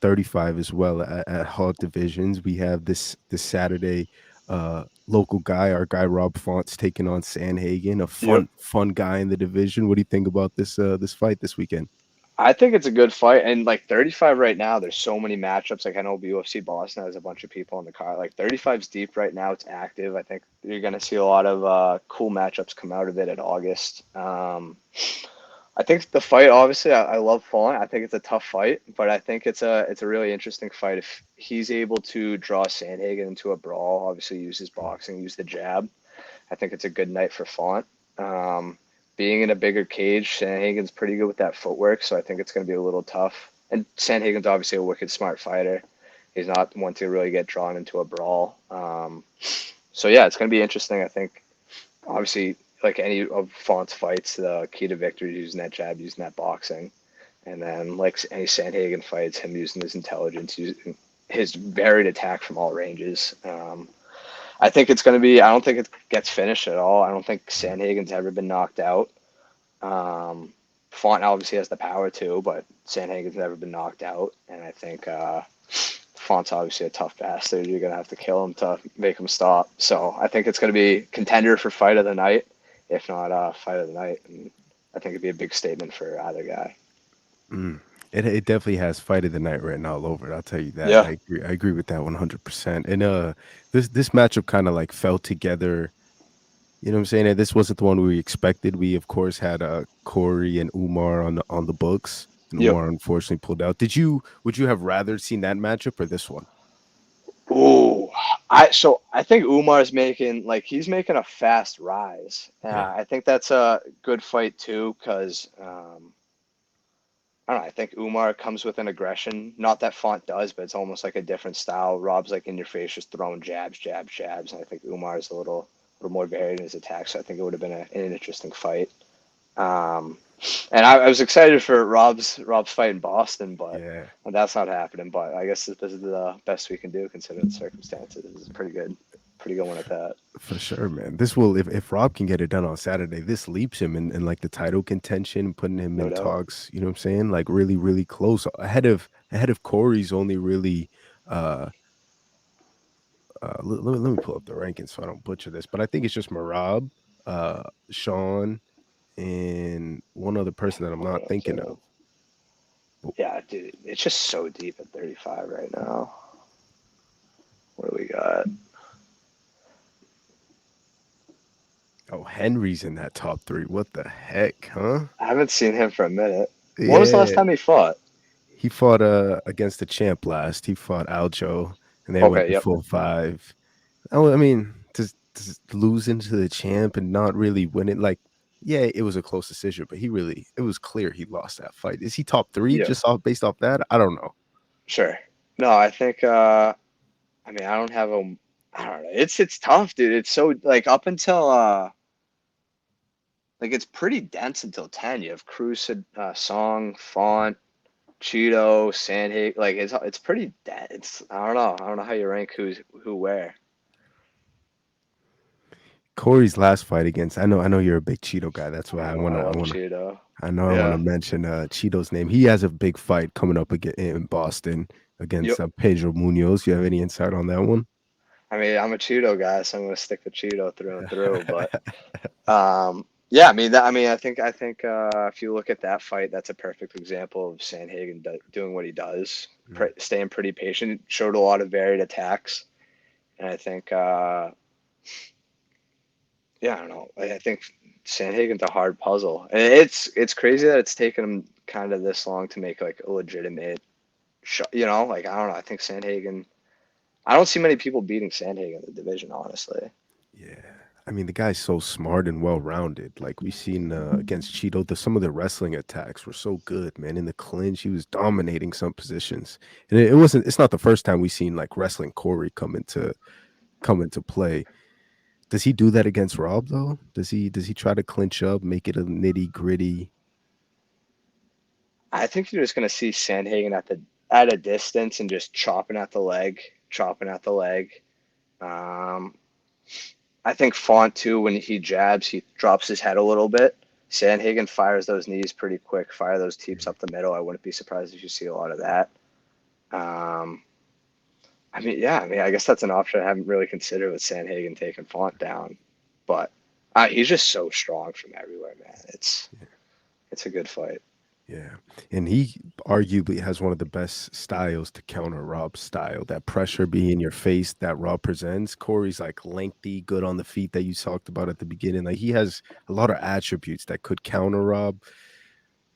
35 as well at Hall Divisions. We have this Saturday, local guy, our guy Rob Font's taking on Sandhagen, a Yep. fun guy in the division. What do you think about this fight this weekend? I think it's a good fight, and like 35 right now, there's so many matchups. Like I know UFC Boston has a bunch of people in the car. Like 35's deep right now. It's active. I think you're gonna see a lot of cool matchups come out of it in August. I think the fight, obviously, I love Font. I think it's a tough fight, but I think it's a really interesting fight if he's able to draw Sandhagen into a brawl. Obviously, use his boxing, use the jab. I think it's a good night for Font. Um, Being in a bigger cage, Sandhagen's pretty good with that footwork, so I think it's going to be a little tough. And Sandhagen's obviously a wicked smart fighter. He's not one to really get drawn into a brawl. So yeah, it's going to be interesting. I think obviously, like any of Font's fights, the key to victory is using that jab, using that boxing, and then like any Sandhagen fights, him using his intelligence, using his varied attack from all ranges. I think it's going to be. I don't think it gets finished at all. I don't think Sandhagen's ever been knocked out. Um, Font obviously has the power too, but Sandhagen's never been knocked out, and I think Font's obviously a tough bastard. You're gonna have to kill him to make him stop. So I think it's gonna be contender for fight of the night, if not fight of the night, and I think it'd be a big statement for either guy. Mm. It definitely has fight of the night written all over it. I'll tell you that. Yeah. I agree with that 100%. And this matchup kind of like fell together. You know what I'm saying? And this wasn't the one we expected. We of course had Corey and Umar on the books, and Yep. Umar unfortunately pulled out. Would you have rather seen that matchup or this one? Ooh, I think Umar's making like he's making a fast rise. Yeah. I think that's a good fight too, because I don't know. I think Umar comes with an aggression. Not that Font does, but it's almost like a different style. Rob's like in your face, just throwing jabs, jabs, jabs. And I think Umar is little more varied in his attack. So I think it would have been an interesting fight. Um, and I was excited for Rob's fight in Boston, but Yeah. that's not happening. But I guess this is the best we can do considering the circumstances. This is pretty good one at that. For sure, man. This will if Rob can get it done on Saturday, this leaps him in like the title contention, putting him No in doubt. talks, you know what I'm saying? Like really, really close. Ahead of Corey's only really uh let me pull up the rankings so I don't butcher this, but I think it's just Marab, Sean, and one other I person can that I'm pull it not up thinking too. of. But- Yeah, dude, it's just so deep at 35 right now. What do we got? Oh, Henry's in that top three. What the heck, huh? I haven't seen him for a minute. When was the last Yeah. time he fought? He fought against the champ last. He fought Aljo and they went Okay, to yep. full five. Oh, I mean, just losing to the champ and not really winning, like, yeah, it was a close decision, but it was clear he lost that fight. Is he top three Yeah, just off based off that? I don't know. sure. No, I think I mean I don't have a I don't know. It's tough, dude. It's so like up until like it's pretty dense until 10. You have Cruz, Song, Font, Cheeto, Sandhig. Like it's pretty dense. It's I don't know. I don't know how you rank who where. Corey's last fight against, I know you're a big Cheeto guy. That's why I know I I love wanna Cheeto. I wanna Yeah. mention Cheeto's name. He has a big fight coming up again in Boston against Yep. Pedro Munoz. You have any insight on that one? I mean, I'm a Cheeto guy, so I'm gonna stick with Cheeto through and through. But yeah, I think if you look at that fight, that's a perfect example of Sandhagen doing what he does, Mm. staying pretty patient, showed a lot of varied attacks, and I think yeah, I don't know. I think Sandhagen's a hard puzzle, and it's crazy that it's taken him kind of this long to make like a legitimate shot. You know, like I don't know. I think Sandhagen. I don't see many people beating Sandhagen in the division, honestly. Yeah. I mean, the guy's so smart and well-rounded. Like we seen against Cheeto, some of the wrestling attacks were so good, man. In the clinch, he was dominating some positions, and it wasn't. It's not the first time we've seen like wrestling Corey come into play. Does he do that against Rob though? Does he try to clinch up, make it a nitty gritty? I think you're just gonna see Sandhagen at a distance and just chopping at the leg, chopping at the leg. Um, I think Font too, when he jabs, he drops his head a little bit. Sandhagen fires those knees pretty quick, fire those teeps up the middle. I wouldn't be surprised if you see a lot of that. I mean, yeah, I mean, I guess that's an option I haven't really considered with Sandhagen taking Font down, but he's just so strong from everywhere, man. It's a good fight. Yeah. And he arguably has one of the best styles to counter Rob's style. That pressure being in your face that Rob presents. Corey's like lengthy, good on the feet that you talked about at the beginning. Like he has a lot of attributes that could counter Rob.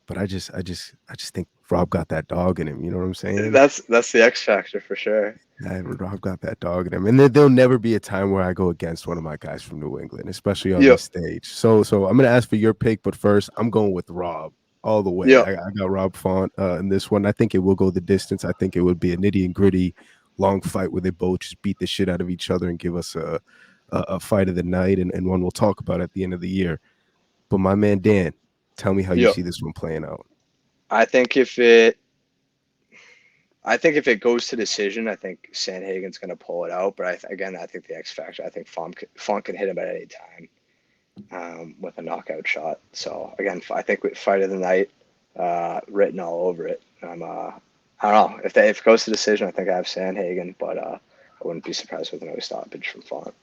But I just think Rob got that dog in him. You know what I'm saying? That's the X factor for sure. Rob got that dog in him, and there'll never be a time where I go against one of my guys from New England, especially on Yep, this stage. So I'm gonna ask for your pick, but first I'm going with Rob all the way. yep, I got Rob Font in this one. I think it will go the distance. I think it would be a nitty and gritty long fight where they both just beat the shit out of each other and give us a fight of the night and one we'll talk about at the end of the year. But my man Dan, tell me how you yep. see this one playing out. I think if it, I think if it goes to decision, I think Sandhagen's going to pull it out. But again, I think the X factor. I think Font can hit him at any time with a knockout shot. So again, I think with fight of the night written all over it. I don't know if it goes to decision. I think I have Sandhagen, but I wouldn't be surprised with another stoppage from Font.